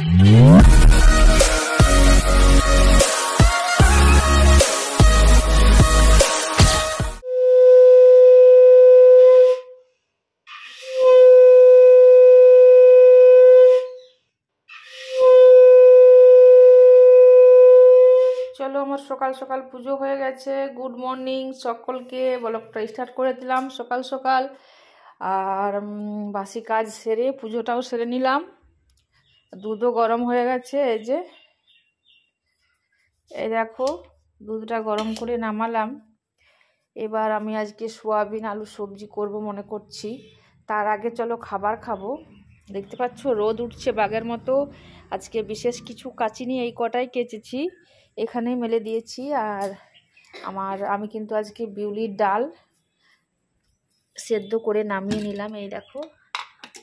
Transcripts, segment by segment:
চলো আমার সকাল সকাল পুজো হয়ে গেছে। গুড মর্নিং সকলকে, ব্লগটা স্টার্ট করে দিলাম সকাল সকাল। আর বাসি কাজ সেরে পুজোটাও সেরে নিলাম। দুধও গরম হয়ে গেছে, এই যে এই দেখো দুধটা গরম করে নামালাম। এবার আমি আজকে সোয়াবিন আলু সবজি করব মনে করছি। তার আগে চলো খাবার খাবো। দেখতে পাচ্ছ রোদ উঠছে বাঘের মতো। আজকে বিশেষ কিছু কাচিনি, এই কটাই কেচেছি, এখানেই মেলে দিয়েছি। আর আমি কিন্তু আজকে বিউলির ডাল সেদ্ধ করে নামিয়ে নিলাম। এই দেখো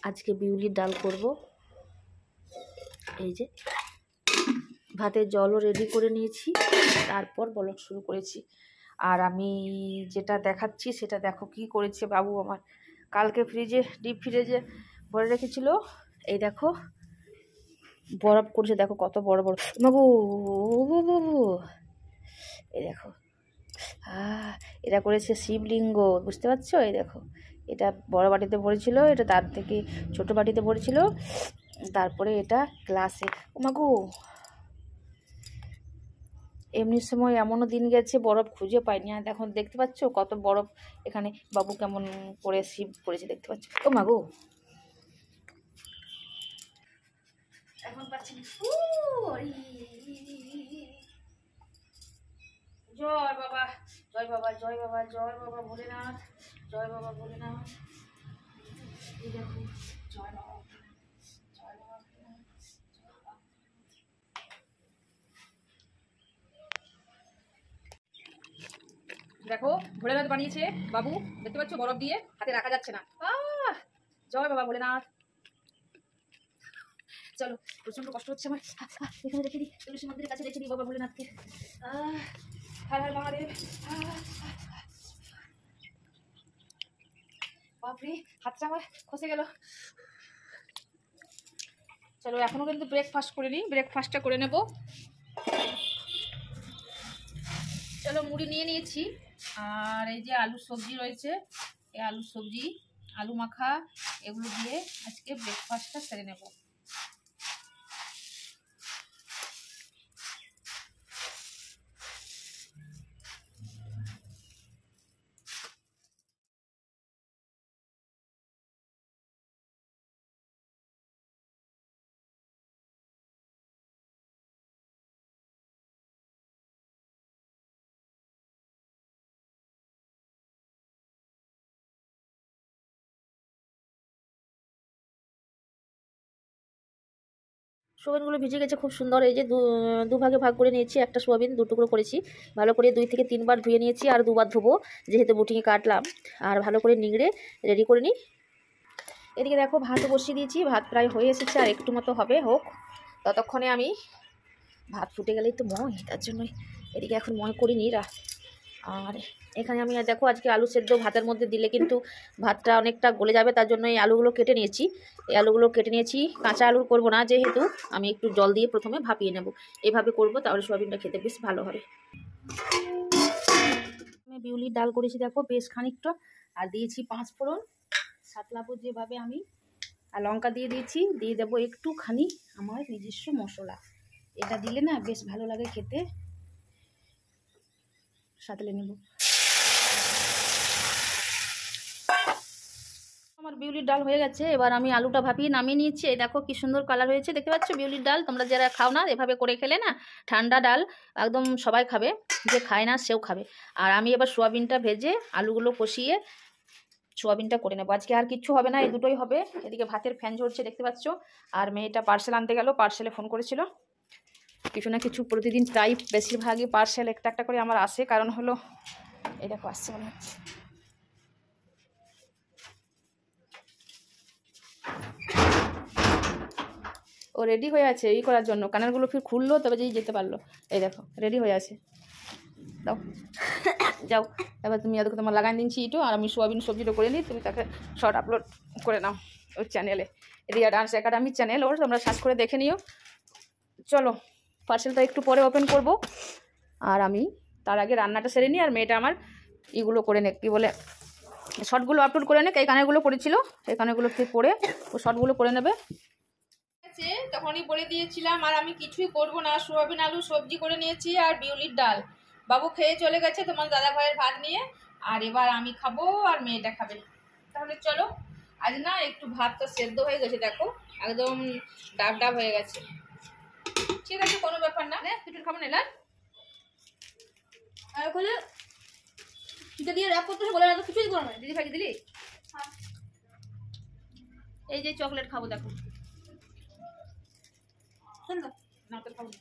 আজকে বিউলির ডাল করব। এই যে ভাতের জলও রেডি করে নিয়েছি, তারপর ব্লগ শুরু করেছি। আর আমি যেটা দেখাচ্ছি সেটা দেখো কি করেছে বাবু আমার। কালকে ডিপ ফ্রিজে ভরে রেখেছিল, এই দেখো বরফ করেছে। দেখো কত বড় বড় বাবু, এই দেখো এটা করেছে শিবলিঙ্গ, বুঝতে পারছো? এই দেখো এটা বড় বাটিতে ভরেছিল, এটা তার থেকে ছোট বাটিতে ভরেছিল, তারপরে এটা গ্লাসে। ও মাগু, এমনি সময় এমনও দিন গেছে বরফ খুঁজে পাইনি। আর দেখো দেখতে পাচ্ছ কত বরফ এখানে। বাবু কেমন করে শিব করেছে দেখতে পাচ্ছ। ও মাগু এখন পাচ্ছি না। জয় বাবা, জয় বাবা, জয় বাবা, জয় বাবা ভোলেনাথ, জয় বাবা ভোলেনাথ। এই দেখো জয় বাবা, জয় বাবা ভোলেনাথ। দেখো ভোলেনাথ বানিয়েছে বাবু, দেখতে পাচ্ছ বরফ দিয়ে, হাতে রাখা যাচ্ছে না। জয় বাবা ভোলেনাথ। চলো, প্রচন্ড কষ্ট হচ্ছে আমার। এখানে রেখে দিই, তুলসী মন্দিরের কাছে রেখে দিই বাবা ভোলেনাথকে। হর হর মহাদেব। বাপরে হাতটা আমার খসে গেল। চলো এখনো কিন্তু ব্রেকফাস্ট করে নিই, ব্রেকফাস্টটা করে নেব। চলো মুড়ি নিয়ে নিয়েছি, আর এই যে আলু সবজি রয়েছে, এই আলু সবজি আলু মাখা এগুলো দিয়ে আজকে ব্রেকফাস্টটা সেরে নেব। সোয়াবিনগুলো ভিজে গেছে খুব সুন্দর। এই যে দুভাগে ভাগ করে নিয়েছি, একটা সোয়াবিন দু টুকরো করেছি, ভালো করে 2 থেকে 3 বার ধুয়ে নিয়েছি, আর 2 বার ধোবো যেহেতু বুটিংয়ে কাটলাম। আর ভালো করে নিংড়ে রেডি করে নিই। এদিকে দেখো ভাতও বসিয়ে দিয়েছি, ভাত প্রায় হয়ে এসেছে, আর একটু মতো হবে, হোক ততক্ষণে আমি ভাত ফুটে গেলেই তো ময়, তার জন্যই এদিকে এখন ময় করিনি। আর এখানে আমি দেখো আজকে আলু সেদ্ধ ভাতের মধ্যে দিলে কিন্তু ভাতটা অনেকটা গলে যাবে, তার জন্য এই আলুগুলো কেটে নিয়েছি। এই আলুগুলো কেটে নিয়েছি, কাঁচা আলু করব না যেহেতু, আমি একটু জল দিয়ে প্রথমে ভাপিয়ে নেব। এভাবে করব, তাহলে সোয়াবিনটা খেতে বেশ ভালো হবে। আমি বিউলির ডাল করেছি দেখো বেশ খানিকটা, আর দিয়েছি 5 ফোড়ন, সাতলাবো যেভাবে আমি, আর লঙ্কা দিয়ে দিয়েছি। দিয়ে দেবো একটুখানি আমার নিজস্ব মশলা, এটা দিলে না বেশ ভালো লাগে খেতে। সাতলে নেব। আমার বিউলির ডাল হয়ে গেছে, এবার আমি আলুটা ভাপিয়ে নামিয়ে নিয়েছি। এই দেখো কি সুন্দর কালার হয়েছে, দেখতে পাচ্ছ বিউলির ডাল। তোমরা যারা খাও না এভাবে করে খেলে না, ঠান্ডা ডাল একদম সবাই খাবে, যে খায় না সেও খাবে। আর আমি এবার সোয়াবিনটা ভেজে আলুগুলো কষিয়ে সোয়াবিনটা করে নেবো। আজকে আর কিচ্ছু হবে না, এই দুটোই হবে। এদিকে ভাতের ফ্যান ঝরছে দেখতে পাচ্ছ। আর মেয়েটা পার্সেল আনতে গেল, পার্সেলে ফোন করেছিল। কিছু না কিছু প্রতিদিন প্রায় বেশিরভাগই পার্সেল একটা একটা করে আমার আসে, কারণ হলো এই দেখো আসছে মনে হচ্ছে। ও রেডি হয়ে আছে এই করার জন্য, কানেরগুলো ফির খুললো তবে যেই যেতে পারলো। এই দেখো রেডি হয়ে আছে, দাও যাও। এবার তুমি এদিকে তোমার লাগাই দিচ্ছি ইটো, আর আমি সোয়াবিন সবজিটা করে নিই, তুমি তাকে শর্ট আপলোড করে নাও ওর চ্যানেলে। রিয়া ডান্স একাডেমি চ্যানেল, ওর তোমরা সার্চ করে দেখে নিও। চলো পার্সেলটা একটু পরে ওপেন করব, আর আমি তার আগে রান্নাটা সেরে নিই। আর মেয়েটা আমার ইগুলো করে নে, কী বলে, শর্টগুলো আপলোড করে নে। এই গানেগুলো পড়েছিল, এই গানেগুলো পড়ে ও শর্টগুলো করে নেবে। তখনই বলে দিয়েছিলাম, আর আমি কিছুই করব না, সোয়াবিন আলু সবজি করে নিয়েছি আর বিউলির ডাল। বাবু খেয়ে চলে গেছে তোমার দাদা ভাইয়ের ভাত নিয়ে, আর এবার আমি খাবো আর মেয়েটা খাবে। তাহলে চলো, আজ না একটু ভাতটা সেদ্ধ হয়ে গেছে, দেখো একদম ডাব ডাব হয়ে গেছে। ঠিক আছে, কোনো ব্যাপার না, কিছু খাবো না। ওখানে এটা দিয়ে র্যাপ করতে বলে না, তো কিছুই করো না। দিদি ভাই দিলি, এই যে চকলেট খাবো, দেখো না তো খাবো না।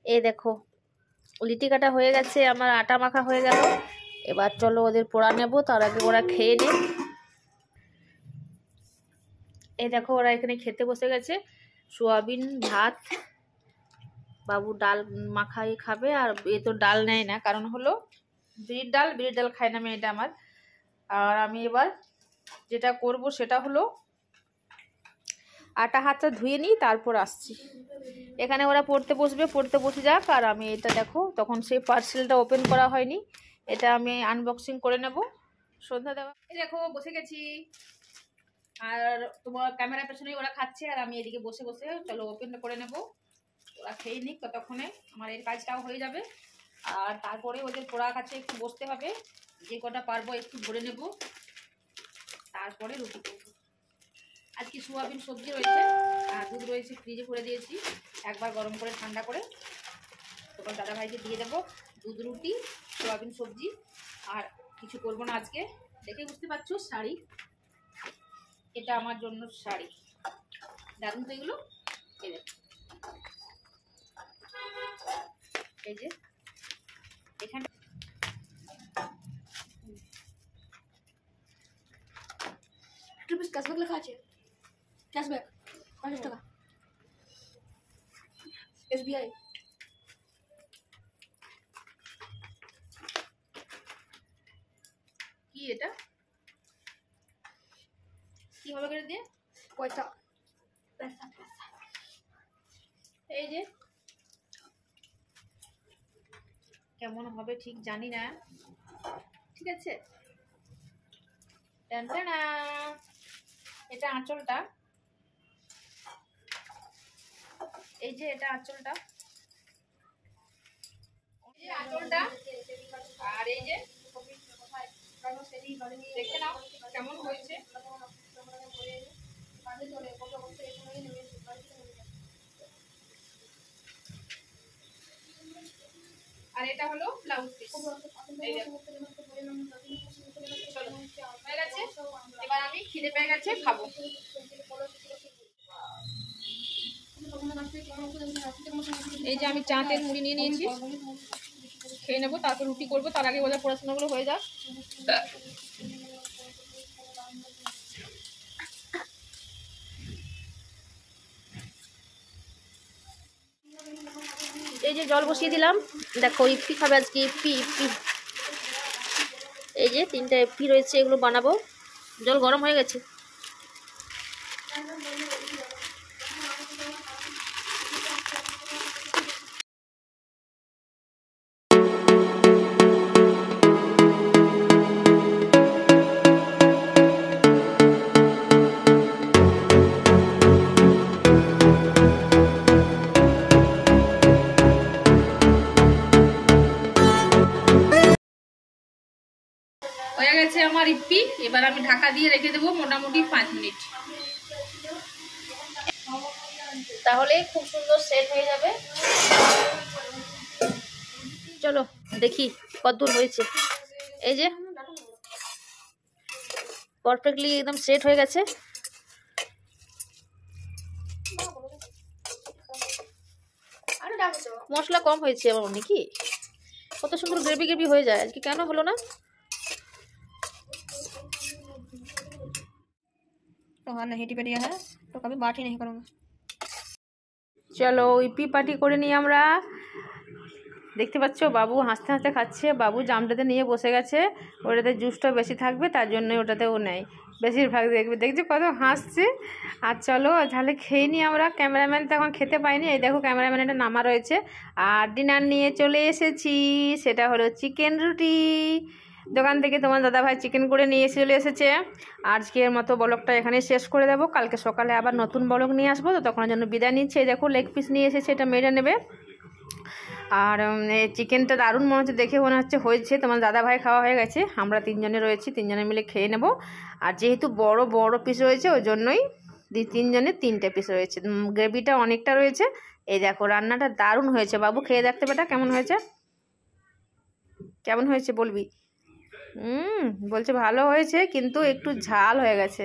এই দেখো লিটি কাটা হয়ে গেছে, আমার আটা মাখা হয়ে গেল। এবার চলো ওদের পোড়া নেব, তার আগে ওরা খেয়ে নে। এই দেখো ওরা এখানে খেতে বসে গেছে, সোয়াবিন ভাত, বাবু ডাল মাখাই খাবে। আর এ তো ডাল নেয় না, কারণ হলো বিড়ির ডাল খায় না মেয়েটা আমার। আর আমি এবার যেটা করব সেটা হলো আটা হাতটা ধুয়ে নিই, তারপর আসছি। এখানে ওরা পড়তে বসে যাক। আর আমি এটা দেখো, তখন সেই পার্সেলটা ওপেন করা হয়নি, এটা আমি আনবক্সিং করে নেব সন্ধ্যা দেওয়া। এই দেখো বসে গেছি, আর তোমার ক্যামেরার পেছনেই ওরা খাচ্ছে, আর আমি এদিকে বসে বসে চলো ওপেন করে নেব। ওরা খেয়ে নিক, ততক্ষণে আমার এই কাজটাও হয়ে যাবে। আর তারপরে ওদের পোড়া কাছে একটু বসতে হবে, যে কটা পারবো একটু ভরে নেব, তারপরে রুটি করবো। আজকে সোয়াবিন সবজি রয়েছে আর দুধ রয়েছে, ফ্রিজে করে দিয়েছি, একবার গরম করে ঠান্ডা করে তোমার দাদা ভাইকে দিয়ে দেবো। দুধ রুটি, সোয়াবিন সবজি, আর কিছু করবো না আজকে। দেখে বুঝতে পারছো, শাড়ি, এটা আমার জন্য শাড়ি, দারুন তো এগুলো। এই যে এখানে ক্যাশব্যাক লেখা আছে, ক্যাশব্যাক 50 টাকা SBI। কি এটা, কি হবে করে দিয়ে পয়সা। এই যে কেমন হবে ঠিক জানি না, ঠিক আছে। টানটানা, এটা আঁচলটা, এই যে এটা আঁচলটা, আঁচলটা। আর এই যে দেখে নাও কেমন হয়েছে। আর এটা হলো ব্লাউজ পিস। এই দেখো হয়ে গেছে, এবার আমি খিদে পেয়ে গেছে, খাবো। এই যে আমি চা তেল মুড়ি নিয়ে নিয়েছি, খেয়ে নেবো, তারপর রুটি করবো। তার আগে ওদের পড়াশোনাগুলো হয়ে যাক। এই যে জল বসিয়ে দিলাম, দেখো ইপি খাবে আজকে, ইপি। এই যে 3টা ইপি রয়েছে, এগুলো বানাবো। জল গরম হয়ে গেছে। হয়ে গেছে আমার ইপি, এবার আমি ঢাকা দিয়ে রেখে দেবো মোটামুটি 5 মিনিট, তাহলে খুব সুন্দর সেট হয়ে যাবে। চলো দেখি কতদূর হয়েছে। এই যে পারফেক্টলি একদম সেট হয়ে গেছে। মশলা কম হয়েছে আমার মনে, কি কত সুন্দর গ্রেভি হয়ে যায়, আজকে কেন হলো না। तो हाँ नहीं टिपे दिया है तो कभी बात ही नहीं करूँगा। চলো ইপি পাটি করে নিই আমরা। দেখতে পাচ্ছ বাবু হাসতে হাসতে খাচ্ছে। বাবু জামটাতে নিয়ে বসে গেছে, ওটাতে জুসটা বেশি থাকবে তার জন্যই ওটাতেও নেয় বেশিরভাগ। দেখছো কত হাসছে। আর চলো তাহলে খেয়ে নিই আমরা। ক্যামেরাম্যান তো এখন খেতে পাইনি, এই দেখো ক্যামেরাম্যান এটা নামা রয়েছে। আর ডিনার নিয়ে চলে এসেছি, সেটা হলো চিকেন রুটি। দোকান থেকে তোমার দাদাভাই চিকেন করে নিয়ে চলে এসেছে। আজকের মতো ব্লগটা এখানে শেষ করে দেবো, কালকে সকালে আবার নতুন ব্লগ নিয়ে আসবো। তো তখন জন্য বিদায় নিচ্ছে। এই দেখো লেগ পিস নিয়ে এসেছে, এটা মেরে নেবে। আর চিকেনটা দারুণ মনে হচ্ছে, দেখে মনে হয়েছে তোমার দাদাভাই খাওয়া হয়ে গেছে, আমরা তিনজনে রয়েছি, তিনজনে মিলে খেয়ে নেব। আর যেহেতু বড় বড় পিস রয়েছে ওই জন্যই তিনজনের 3টে পিস রয়েছে, গ্রেভিটা অনেকটা রয়েছে। এই দেখো রান্নাটা দারুণ হয়েছে। বাবু খেয়ে দেখতে বেটা কেমন হয়েছে, কেমন হয়েছে বলবি। বলছে ভালো হয়েছে কিন্তু একটু ঝাল হয়ে গেছে।